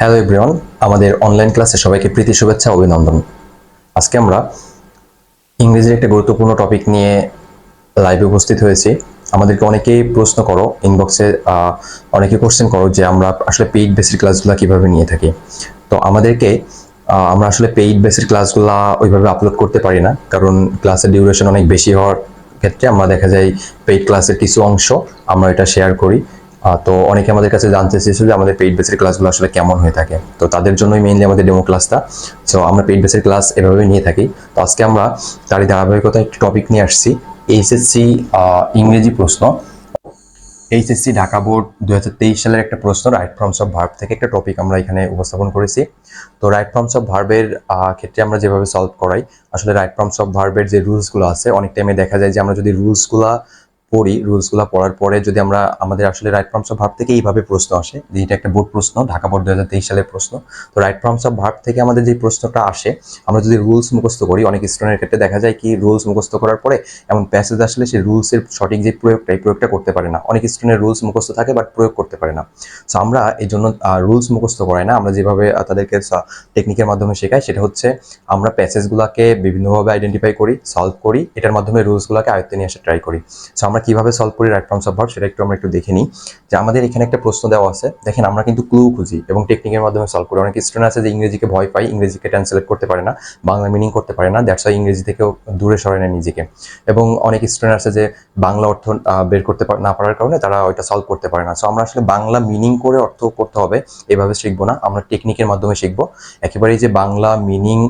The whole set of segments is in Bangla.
হ্যালো এভরিওয়ান, আমাদের অনলাইন ক্লাসে সবাইকে প্রীতি শুভেচ্ছা অভিনন্দন। আজকে আমরা ইংরেজির একটা গুরুত্বপূর্ণ টপিক নিয়ে লাইভে উপস্থিত হয়েছি। আমাদেরকে অনেকেই প্রশ্ন করো ইনবক্সে, অনেকে কোশ্চেন করো যে আমরা আসলে পেইড বেসিক ক্লাসগুলো কিভাবে নিয়ে থাকি। তো আমরা আসলে পেইড বেসিক ক্লাসগুলো ওইভাবে আপলোড করতে পারি না, কারণ ক্লাসের ডিউরেশন অনেক বেশি হওয়ার ক্ষেত্রে আমরা দেখা যায় পেইড ক্লাসের কিছু অংশ আমরা এটা শেয়ার করি। তো অনেকে আমাদের কাছে জানতে চেয়েছিল যে আমাদের পেইড বেসের ক্লাসগুলো আসলে কেমন হয়ে থাকে। তো তাদের জন্যই মেইনলি আমাদের ডেমো ক্লাসটা। সো আমরা পেইড বেসের ক্লাস এভাবে নিয়ে থাকি। তো আজকে আমরা তারই ধারাবাহিকতায় একটি টপিক নিয়ে আসছি, এইচএসসি ইংরেজি প্রশ্ন। এইচএসসি ঢাকা বোর্ড 2023 সালের একটা প্রশ্ন, রাইট ফর্মস অফ ভার্ব থেকে একটা টপিক আমরা এখানে উপস্থাপন করেছি। তো রাইট ফর্মস অফ ভার্বের ক্ষেত্রে আমরা যেভাবে সলভ করাই, আসলে রাইট ফর্মস অফ ভার্বের যে রুলসগুলো আছে, অনেক টাইমে দেখা যায় যে আমরা যদি রুলসগুলো পড়ার পরে যদি আমাদের আসলে রাইট ফর্মস অফ ভার্ব থেকে এইভাবে প্রশ্ন আসে, যে এটা একটা বোর্ড প্রশ্ন, ঢাকা বোর্ড 2023 সালের প্রশ্ন। তো রাইট ফর্মস অফ ভার্ব থেকে আমাদের যে প্রশ্নটা আসে, আমরা যদি রুলস মুখস্থ করি, অনেক স্টুডেন্টের ক্ষেত্রে দেখা যায় কি রুলস মুখস্থ করার পরে এমন প্যাসেজ আসলে সেই রুলসের সঠিক যে প্রয়োগটা করতে পারে না। অনেক স্টুডেন্টের রুলস মুখস্থ থাকে বাট প্রয়োগ করতে পারে না। সো আমরা এই জন্য রুলস মুখস্থ করাই না, আমরা যেভাবে তাদেরকে টেকনিকের মাধ্যমে শেখাই সেটা হচ্ছে আমরা প্যাসেজগুলোকে বিভিন্নভাবে আইডেন্টিফাই করি, সলভ করি, এটার মাধ্যমে রুলসগুলোকে আয়ত্তে নিয়ে আসা ট্রাই করি। সো আমরা কিভাবে সলভ করি রাইট ফর্মস অফ ভার্ব সেটা আমরা একটু দেখে নিই। যে আমাদের এখানে একটা প্রশ্ন দেওয়া আছে, দেখেন আমরা কিন্তু ক্লু খুঁজি এবং টেকনিকের মাধ্যমে সলভ করি। অনেক স্টুডেন্ট আছে যে ইংরেজিকে ভয় পায়, ইংরেজিকে ট্রান্সলেট করতে পারে না, বাংলা মিনিং করতে পারে না, দ্যাটস ওয়াই ইংরেজি থেকেও দূরে সরে নেয় নিজেকে। এবং অনেক স্টুডেন্ট আছে যে বাংলা অর্থ বের করতে না পারার কারণে তারা ওইটা সলভ করতে পারে না। সো আমরা আসলে বাংলা মিনিং করে অর্থ করতে হবে এভাবে শিখবো না, আমরা টেকনিকের মাধ্যমে শিখবো। একেবারেই যে বাংলা মিনিং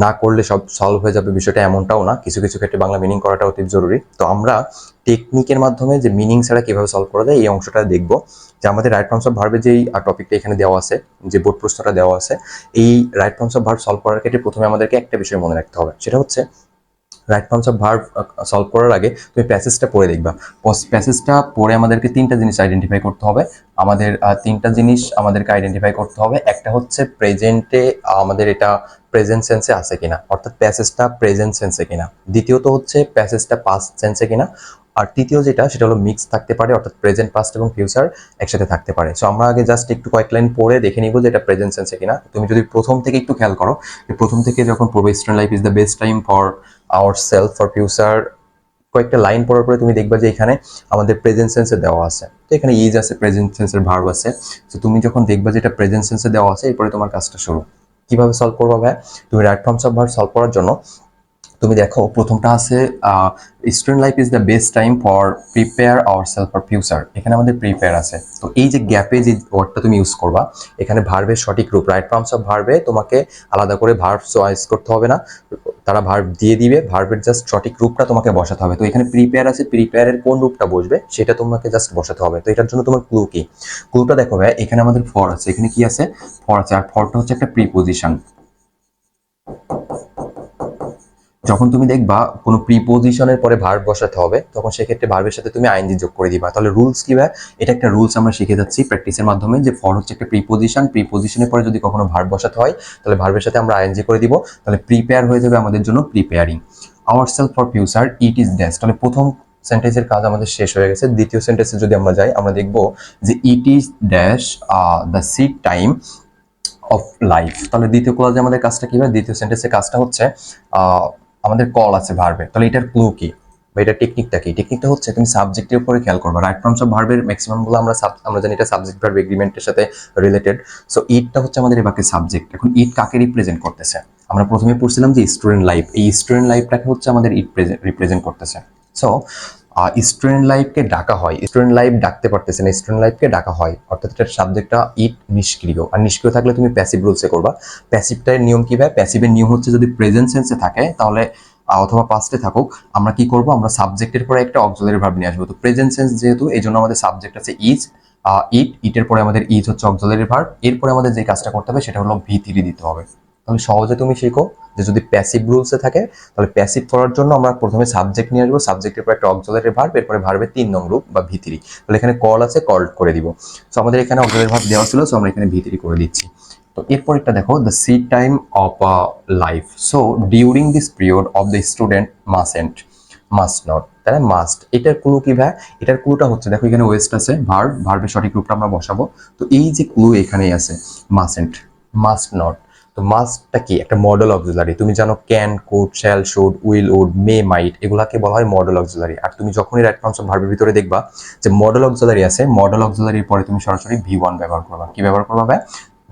না করলে সব সলভ হয়ে যাবে বিষয়টা এমনটাও না, কিছু কিছু ক্ষেত্রে বাংলা মিনিং করাটা অতি জরুরি। তো আমরা টেকনিকের মাধ্যমে যে মিনিং ছাড়া কিভাবে সলভ করা যায় এই অংশটা দেখবো। যে আমাদের রাইট ফর্মস অফ ভার্বের যেই টপিকটা এখানে দেওয়া আছে, যে বোর্ড প্রশ্নটা দেওয়া আছে, এই right forms of verb solve করার ক্ষেত্রে প্রথমে আমাদেরকে একটা বিষয় মনে রাখতে হবে, সেটা হচ্ছে right forms of verb solve করার আগে তুমি প্যাসেজটা পড়ে দেখবা। প্যাসেজটা পড়ে আমাদেরকে তিনটা জিনিস আইডেন্টিফাই করতে হবে। তিনটা জিনিস আমাদেরকে আইডেন্টিফাই করতে হবে। একটা হচ্ছে প্রেজেন্টে আমাদের এটা প্রেজেন্ট সেন্সে আছে কিনা, অর্থাৎ প্যাসেজটা প্রেজেন্ট সেন্সে কিনা। দ্বিতীয়ত হচ্ছে প্যাসেজটা পাস্ট সেন্সে কিনা। আর তৃতীয় যেটা, সেটা হলো মিক্স থাকতে পারে, অর্থাৎ প্রেজেন্ট, পাস্ট এবং ফিউচার একসাথে থাকতে পারে। সো আমরা আগে জাস্ট একটু কয়েক লাইন পড়ে দেখে নিব যে এটা প্রেজেন্ট সেন্সে কিনা। তুমি যদি প্রথম থেকে একটু খেয়াল করো, প্রথম থেকে যখন পড়বে student life is the best time for our self for future, কয়েকটা লাইন পড়ার পরে তুমি দেখবা যে এখানে আমাদের প্রেজেন্ট সেন্সে দেওয়া আছে। তো এখানে ইজ আছে, প্রেজেন্ট সেন্সের ভার্ব আছে। তো তুমি যখন দেখবা যে এটা প্রেজেন্ট সেন্সে দেওয়া আছে, এরপরে তোমার কাজটা শুরু। কিভাবে সলভ করবা ভাই? তুমি right forms of verb solve করার জন্য তুমি দেখো প্রথমটা আছে student life is the best time for prepare our self for future. এখানে আমাদের প্রিপেয়ার আছে। তো এই যে গ্যাপে যে ওয়ার্ডটা তুমি ইউজ করবা, এখানে ভার্বের সঠিক রূপ, রাইট ফর্মস অফ ভার্বে তোমাকে আলাদা করে ভার্ব চয়েস করতে হবে না, তারা ভার্ব দিয়ে দিবে, ভার্বের জাস্ট সঠিক রূপটা তোমাকে বসাতে হবে। তো এখানে প্রিপেয়ার আছে, প্রিপেয়ারের কোন রূপটা বসবে সেটা তোমাকে জাস্ট বসাতে হবে। তো এটার জন্য তোমার ক্লু কি? ক্লুটা দেখো ভাই, এখানে আমাদের ফর আছে, এখানে কি আছে? ফর আছে, আর ফরটা হচ্ছে একটা প্রিপোজিশন। যখন তুমি দেখবা কোনো প্রিপোজিশনের পরে ভার্ব বসাতে হবে, তখন সেক্ষেত্রে ভার্বের সাথে তুমি আইএনজি যোগ করে দিবা। তাহলে রুলস কি ভাই? এটা একটা রুলস আমরা শিখে যাচ্ছি প্র্যাকটিসের মাধ্যমে, যে ফর হচ্ছে একটা প্রিপোজিশন, প্রিপোজিশনের পরে যদি কখনো ভার্ব বসাতে হয় তাহলে ভার্বের সাথে আমরা আইএনজি করে দিব। তাহলে প্রিপেয়ার হয়ে যাবে আমাদের জন্য preparing. Our self for future, it is dash. তাহলে প্রথম সেন্টেন্সের কাজ আমাদের শেষ হয়ে গেছে। দ্বিতীয় সেন্টেন্সে যদি আমরা যাই, আমরা দেখব যে it is dash the seed time of life. তাহলে দ্বিতীয় ক্লজে আমাদের কাজটা কি হয়? দ্বিতীয় সেন্টেন্সের কাজটা হচ্ছে আমাদের কল আছে ভার্বে। তাহলে এটার ক্লু কি বা এটার টেকনিকটা কি? টেকনিকটা হচ্ছে তুমি সাবজেক্টের উপরে খেয়াল করবে। রাইট ফর্মস অফ ভার্বের ম্যাক্সিমাম গুলো আমরা জানি এটা সাবজেক্ট ভার্ব এগ্রিমেন্টের সাথে রিলেটেড। সো ইটটা হচ্ছে আমাদের এই বাক্যের সাবজেক্ট। এখন ইট কাকে রিপ্রেজেন্ট করতেছে? আমরা প্রথমে পড়ছিলাম যে স্টুডেন্ট লাইফ, এই স্টুডেন্ট লাইফটাকে হচ্ছে আমাদের ইট রিপ্রেজেন্ট করতেছে। সো স্টুডেন্ট লাইফকে ডাকা হয়, স্টুডেন্ট লাইফ ডাকতে পারতেছে না, স্টুডেন্ট লাইফকে ডাকা হয়, অর্থাৎ এটার সাবজেক্টটা ইট নিষ্ক্রিয়। আর নিষ্ক্রিয় থাকলে তুমি প্যাসিভ রুলসে করবা। প্যাসিভটার নিয়ম কি ভাই? প্যাসিভের নিয়ম হচ্ছে যদি প্রেজেন্ট সেন্সে থাকে তাহলে অথবা পাস্টে থাকুক, আমরা কি করব? আমরা সাবজেক্টের পরে একটা অক্সিলারি ভার্ব নিয়ে আসবো। তো প্রেজেন্ট সেন্স যেহেতু, এই জন্য আমাদের সাবজেক্ট আছে ইজ, ইটের পরে আমাদের ইজ হচ্ছে অক্সিলারি ভার্ব। এরপরে আমাদের যে কাজটা করতে হবে সেটা হলো ভি3 দিতে হবে। তাহলে সহজে তুমি শিখো যে যদি প্যাসিভ রুলসে থাকে তাহলে প্যাসিভ করার জন্য আমরা প্রথমে সাবজেক্ট নিয়ে আসবো, সাবজেক্টের পর একটা অক্সিলারি ভার্ব, এরপরে ভার্বের 3 নং রূপ বা ভি3। তাহলে এখানে কল আছে, কল করে দিব। সো আমাদের এখানে অক্সিলারি ভার্ব দেওয়া ছিল, সো আমরা এখানে ভি3 করে দিচ্ছি। তো এরপর একটা দেখো, the seed time of life. So during this period of the student must not. তাই না, মাস্ট। এটার ক্লু কি ভাই? এটার ক্লুটা হচ্ছে দেখো এখানে ওয়েস্ট আছে, ভার্বের সঠিক রূপটা আমরা বসাবো। তো এই যে ক্লু এখানেই আছে, মাস্টন্ট, মাস্ট নট। তো মাস্টটা কি? একটা মডেল অক্সিলারি। তুমি জানো can, could, shall, should, will, would, may, might, এগুলাকে বলা হয় মডেল অক্সিলারি। আর তুমি যখনই রাইট ফর্মস অফ ভার্বের ভিতরে দেখবা যে মডেল অক্সিলারি আছে, মডেল অক্সিলারির পরে তুমি সরাসরি ভি ওয়ান ব্যবহার করবা। কি ব্যবহার করবা ভাই?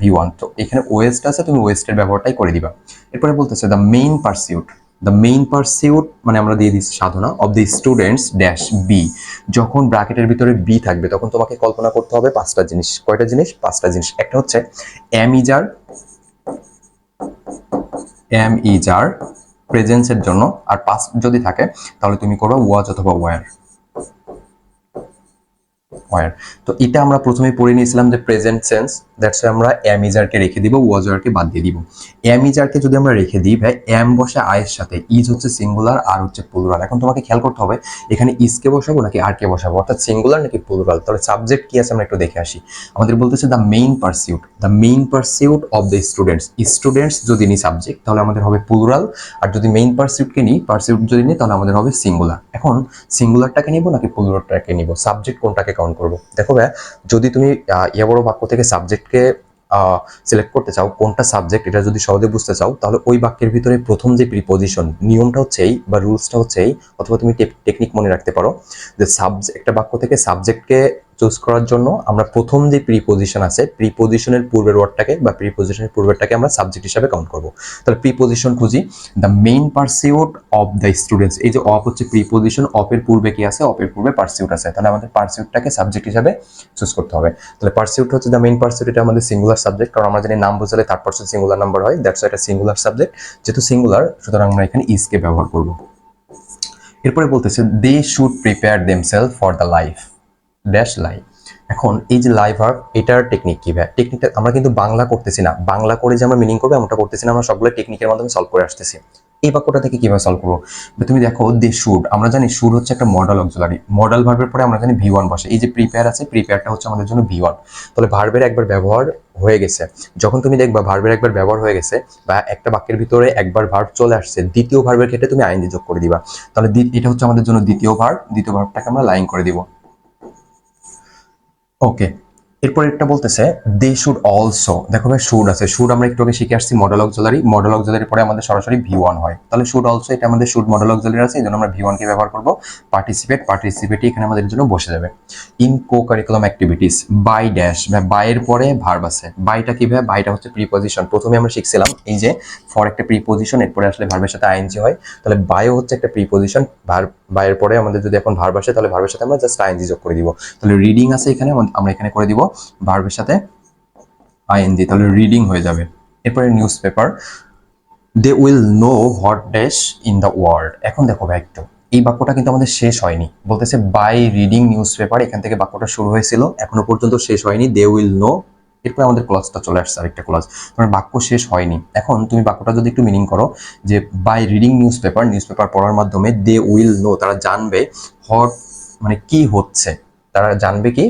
V one. তো এখানে ওয়েস্ট আছে, তুমি ওয়েস্টের ব্যবহারটাই করে দিবা। এরপরে বলতেছে the main pursuit. The main pursuit মানে আমরা দিয়ে দিচ্ছি সাধনা of the students dash B. যখন ব্র্যাকেটের ভিতরে বি থাকবে তখন তোমাকে কল্পনা করতে হবে পাঁচটা জিনিস। কয়টা জিনিস? পাঁচটা জিনিস। একটা হচ্ছে এম ইজার, এম ইজার প্রেজেন্সের জন্য, আর পাস্ট যদি থাকে তাহলে তুমি করবে ওয়াজ অথবা ওয়ার। ওয়ার। তো এটা আমরা প্রথমে পড়ে নিয়েছিলাম যে প্রেজেন্ট সেন্স, দ্যাটস আমরা এম ইজারকে রেখে দিব, ওয়াজ ওয়ারকে বাদ দিয়ে দিব। এম ইজারকে যদি আমরা রেখে দিই ভাই, এম বসে আয়ের সাথে, ইজ হচ্ছে সিঙ্গুলার আর হচ্ছে প্লুরাল। এখন তোমাকে খেয়াল করতে হবে এখানে ইজকে বসাবো নাকি আর কে বসাবো, অর্থাৎ সিঙ্গুলার নাকি প্লুরাল। তাহলে সাবজেক্ট কি আছে আমরা একটু দেখে আসি। আমাদের বলতেছে the main pursuit, the main pursuit of the students. Students যদি নিই সাবজেক্ট তাহলে আমাদের হবে প্লুরাল, আর যদি মেইন পারসিউটকে নিই, পারসিউট যদি নিই তাহলে আমাদের হবে সিঙ্গুলার। এখন সিঙ্গুলারটাকে নিব নাকি প্লুরালটাকে নিব, সাবজেক্ট কোনটাকে কাউন্ট করবো? দেখো ভাই, যদি তুমি ইয়া বড় বাক্য থেকে সাবজেক্টকে সিলেক্ট করতে চাও, কোনটা সাবজেক্ট এটা যদি সহজে বুঝতে চাও, তাহলে ওই বাক্যের ভিতরে প্রথম যে প্রিপোজিশন, নিয়মটা হচ্ছে এই বা রুলসটা হচ্ছে এই, অথবা তুমি টেকনিক মনে রাখতে পারো যে একটা বাক্য থেকে সাবজেক্টকে চুজ করার জন্য আমরা প্রথম যে প্রিপোজিশন আছে, প্রিপোজিশনের পূর্বের ওয়ার্ডটাকে বা প্রিপোজিশনের পূর্বেরটাকে আমরা সাবজেক্ট হিসাবে কাউন্ট করবো। তাহলে প্রিপোজিশন খুঁজি, the main pursuit of the students. এই যে অফ হচ্ছে প্রিপোজিশন, অফের পূর্বে কি আছে? অফের পূর্বে পারসিউট আছে। তাহলে আমাদের পারসিউটটাকে সাবজেক্ট হিসাবে চুজ করতে হবে। তাহলে পারসিউট হচ্ছে দ্য মেইন পারসিউট, এটা আমাদের সিঙ্গুলার সাবজেক্ট, কারণ আমরা জানি নাম বোঝালে থার্ড পারসন সিঙ্গুলার নাম্বার হয়, দ্যাটস এটা সিঙ্গুলার সাবজেক্ট। যেহেতু সিঙ্গুলার সুতরাং আমরা এখানে ইজকে ব্যবহার করব। এরপরে বলতেছে they should prepare themselves for the life dash life. এখন এই যে লাইভ ভার্ব, এটার টেকনিক কি ভাই? টেকনিকটা আমরা কিন্তু বাংলা করতেছি না, বাংলা করে যে আমরা মিনিং করবো এমনটা করতেছি না, আমরা সবগুলো টেকনিকের মাধ্যমে সলভ করে আসতেছি। এই বাক্যটা থেকে কিভাবে সলভ করবো? তুমি দেখো দে শুড, আমরা জানি শুড হচ্ছে একটা মডেল অক্সিলারি। মডেল ভার্বের পরে আমরা জানি ভি ওয়ান বসে। এই যে প্রিপেয়ার আছে, প্রিপেয়ারটা হচ্ছে আমাদের জন্য ভি ওয়ান। তাহলে ভার্বের একবার ব্যবহার হয়ে গেছে, যখন তুমি দেখবা ভার্বের একবার ব্যবহার হয়ে গেছে বা একটা বাক্যের ভিতরে একবার ভার্ব চলে আসছে, দ্বিতীয় ভার্বের ক্ষেত্রে তুমি আইএনজি যোগ করে দিবা। তাহলে এটা হচ্ছে আমাদের জন্য দ্বিতীয় ভার্ব, দ্বিতীয় ভার্বটাকে আমরা লাইন করে দিব। ওকে, এরপর একটা বলতেছে দে শুড অলসো। দেখো ভাই শুড আছে, শুড আমরা একটু আগে শিখে আসছি মডেল অক্সিলারি, মডেল অক্সিলারি পরে আমাদের সরাসরি ভি ওয়ান হয়। তাহলে শুড অলসো, এটা আমাদের শুড মডেল অক্সিলারি আছে, এই জন্য আমরা ভি ওয়ান কে ব্যবহার করবো। পার্টিসিপেট, পার্টিসিপেটই এখানে আমাদের জন্য বসে যাবে। In co curriculum activities, by dash, বাইয়ের পরে ভার্ব আছে। বাইটা কি ভাই? বাইটা হচ্ছে প্রিপোজিশন। প্রথমে আমরা শিখছিলাম এই যে ফর একটা প্রিপোজিশন, এরপরে আসলে ভার্বের সাথে আইএনজি হয়। তাহলে বায়ও হচ্ছে একটা প্রিপোজিশন, ভার্ব, বাইয়ের পরে আমাদের যদি এখন ভার্ব আসে তাহলে ভার্বের সাথে আমরা জাস্ট আইএনজি যোগ করে দিব। তাহলে রিডিং আছে এখানে, আমরা এখানে করে দিব ভার্বের সাথে আইএনজি, তাহলে রিডিং হয়ে যাবে। এরপরে newspaper, they will know what dash in the world. এখন দেখো ভাই একটু, এই বাক্যটা কিন্তু আমাদের শেষ হয়নি। বলতেছে বাই রিডিং নিউজ পেপার, এখান থেকে বাক্যটা শুরু হয়েছিল, এখনো পর্যন্ত শেষ হয়নি। দে উইল নো, এরপরে আমাদের ক্লজটা চলে আসছে, আরেকটা ক্লজ। তোমার বাক্য শেষ হয়নি। এখন তুমি বাক্যটা যদি একটু মিনিং করো যে by reading newspaper, newspaper পড়ার মাধ্যমে দে উইল নো, তারা জানবে, হট মানে কি হচ্ছে, তারা জানবে কি,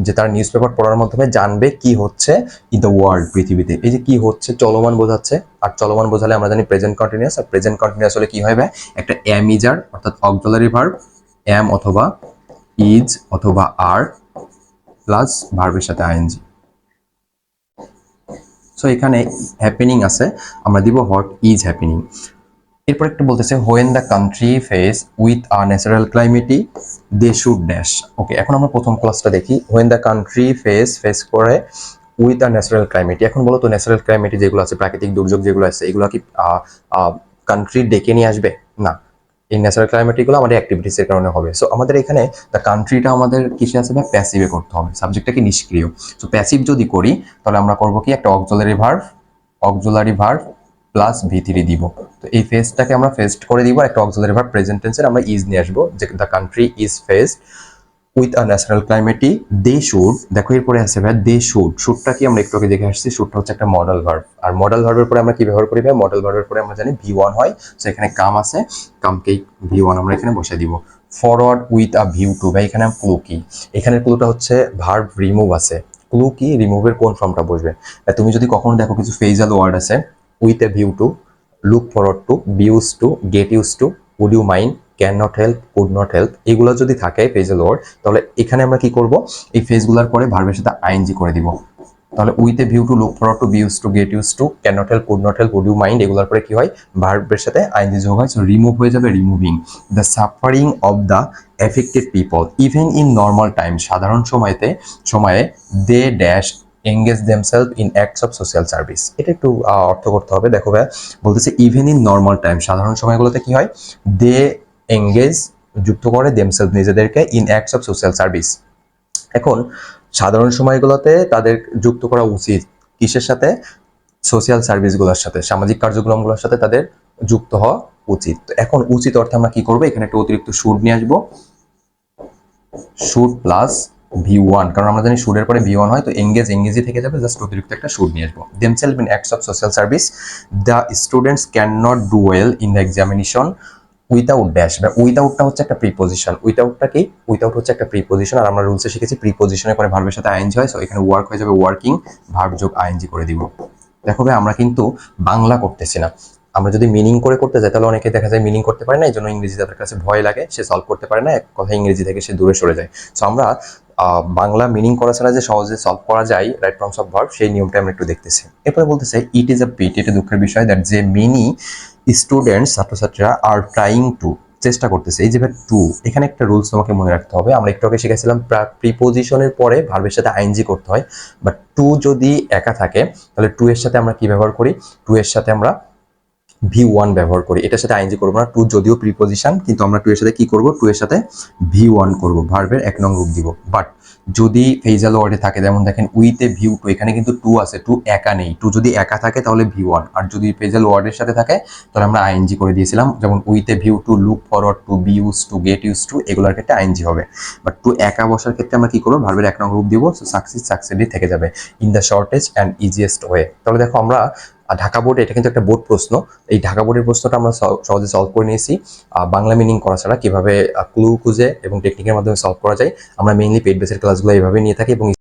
যে তারা নিউজ পেপার পড়ার মাধ্যমে জানবে কি হচ্ছে ইন দ্য ওয়ার্ল্ড, পৃথিবীতে। এই যে কি হচ্ছে চলমান বোঝাচ্ছে, আর চলমান বোঝালে আমরা জানি প্রেজেন্ট কন্টিনিউয়াস, আর প্রেজেন্ট কন্টিনিউয়াস হলে কি হবে? একটা এম ইজার অর্থাৎ অক্সিলারি ভার্ব, এম অথবা ইজ অথবা আর প্লাস ভার্বের সাথে আইএনজি। সো এখানে হ্যাপেনিং আছে, আমরা দিব হোয়াট ইজ হ্যাপেনিং। এরপর একটা বলতেছে when the country face with a natural calamity they should dash. Okay, এখন আমরা প্রথম ক্লাসটা দেখি। হোয়েন দ্য কান্ট্রি ফেস করে উইথ আ ন্যাচারাল ক্লাইমেটি। এখন বলো তো ন্যাচারাল ক্লাইমেটি যেগুলো আছে, প্রাকৃতিক দুর্যোগ যেগুলো আছে, এগুলো কি কান্ট্রি ডেকে নিয়ে আসবে? না, এই ন্যাচারাল ক্লাইমেটিগুলো আমাদের অ্যাক্টিভিটিসের কারণে হবে। সো আমাদের এখানে দ্য কান্ট্রিটা আমাদের কিসে আছে বা প্যাসিভে করতে হবে, সাবজেক্টটা কি নিষ্ক্রিয়। সো প্যাসিভ যদি করি তাহলে আমরা করবো কি, একটা অক্সিলারি ভার্ব প্লাস ভি3 দিব। তো এই ফেসটাকে আমরা ফেসড করে দিব, একটা অক্সিলারি ভার্ব প্রেজেন্ট টেন্সের আমরা ইজ নিয়ে আসবো, যে the country is faced with a natural calamity they should. দেখো এরপরে আছে ভাই দে শুড, শুডটা কি আমরা একটু আগে দেখে আসছি, শুডটা হচ্ছে একটা মডেল ভার্ব, আর মডেল ভার্বের পরে আমরা কি ব্যবহার করি ভাই? মডেল ভার্বের পরে আমরা জানি ভি ওয়ান হয়। তো এখানে কাম আছে, কামকেই ভি ওয়ান আমরা এখানে বসে দিব। Forward with a view to, ভাই এখানে ক্লু কি? এখানের ক্লুটা হচ্ছে ভার্ব রিমুভ আছে। ক্লু কি? রিমুভের কোন ফর্মটা বসবে? তুমি যদি কখনো দেখো কিছু ফেজাল ওয়ার্ড আছে, with a view to, look forward to, be use to, get use to, would you mind, can not help, could not help, এগুলো যদি থাকে ফ্রেজাল ওয়ার্ড, তাহলে এখানে আমরা কি করব, এই ফ্রেজগুলোর পরে ভার্বের সাথে আইএনজি করে দিব। তাহলে with a view to, look forward to, be use to, get use to, can not help, could not help, would you mind, এগুলোর পরে কি হয়, ভার্বের সাথে আইএনজি যোগ হয়। সো রিমুভ হয়ে যাবে removing the suffering of the affected people even in normal time, সাধারণ সময়ে they dash engage themselves in acts of social service. এটা একটু অর্থ করতে হবে। দেখো ভাই, বলতেছে ইভেন ইন নর্মাল টাইম, সাধারণ সময়গুলোতে কি হয়, দে এঙ্গেজ যুক্ত করে দেমসেলফ নিজেদেরকে in acts of social service. এখন সাধারণ সময়গুলোতে তাদের যুক্ত করা উচিত কিসের সাথে, সোশ্যাল সার্ভিসগুলোর সাথে, সামাজিক কার্যক্রমগুলোর সাথে তাদের যুক্ত হওয়া উচিত। তো এখন উচিত অর্থে আমরা কি করবো, এখানে একটা অতিরিক্ত শুড নিয়ে আসবো, শুড প্লাস V1, কারণ আমরা জানি শুডের পরে V1 হয়, তো এঙ্গেজই থেকে যাবে, জাস্ট অতিরিক্ত একটা শুড নিয়ে আসবো। Themselves in acts of social service, the students can not do well in the examination without dash. বা উইথাউটটা হচ্ছে একটা প্রিপোজিশন, উইথাউটটা কি, উইথাউট হচ্ছে একটা প্রিপোজিশন, আর আমরা রুলসে শিখেছি প্রিপোজিশনের পরে ভার্বের সাথে আইএনজি হয়। সো এখানে ওয়ার্ক হয়ে যাবে ওয়ার্কিং, ভার্ব যোগ আইএনজি করে দিব। দেখো ভাই, আমরা কিন্তু বাংলা করতেছি না, আমরা যদি মিনিং করে করতে যাই তাহলে অনেকে দেখা যায় মিনিং করতে পারে না, এই জন্য ইংরেজি তাদের কাছে ভয় লাগে, সে সলভ করতে পারে না, এক কথা ইংরেজি থেকে সে দূরে সরে যায়। সো আমরা বাংলা মিনিং করা ছাড়া যে সহজে সলভ করা যায় রাইট ফর্মস অফ ভার্ব, সেই নিয়মটা আমরা একটু দেখতেছি। এরপরে বলতেছে ইট ইজ আ পিট, এটা দুঃখের বিষয়, দ্যাট যে মেনি স্টুডেন্টস, ছাত্রছাত্রীরা আর ট্রাইং টু, চেষ্টা করতেছে। এই যে টু, এখানে একটা রুলস তোমাকে মনে রাখতে হবে, আমরা একটু আগে শিখেছিলাম প্রিপোজিশনের পরে ভার্বের সাথে আইএনজি করতে হয়, বাট টু যদি একা থাকে তাহলে টু এর সাথে আমরা কি ব্যবহার করি, টু এর সাথে আমরা V1 ব্যবহার করি, এটার সাথে আইএনজি করবো না। টু যদিও প্রিপোজিশন, কিন্তু আমরা টু এর সাথে কি করব, টু এর সাথে V1 করব, ভার্বের 1 নং রূপ দিব। বাট যদি ফ্রেজাল ওয়ার্ডে থাকে, যেমন দেখেন উইথ এ ভিউ টু, এখানে কিন্তু টু আছে, টু একা নেই, টু যদি একা থাকে তাহলে V1, আর যদি ফ্রেজাল ওয়ার্ডের সাথে থাকে তাহলে আমরা আইএনজি করে দিয়েছিলাম, যেমন with a view to, look forward to, be use to, get use to, এগুলোর ক্ষেত্রে আইএনজি হবে। বাট টু একা বসার ক্ষেত্রে আমরা কি করবো, ভার্বের 1 নং রূপ দিব। সো সাকসিডই থেকে যাবে, in the shortest and easiest way. তাহলে দেখো আমরা ঢাকা বোর্ডে, এটা কিন্তু একটা বোর্ড প্রশ্ন, এই ঢাকা বোর্ডের প্রশ্নটা আমরা সহজে সলভ করে নিয়েছি বাংলা মিনিং করা ছাড়া, কিভাবে ক্লু খুঁজে এবং টেকনিকের মাধ্যমে সলভ করা যায়। আমরা মেইনলি পেইড বেসের ক্লাসগুলো এইভাবে নিয়ে থাকি এবং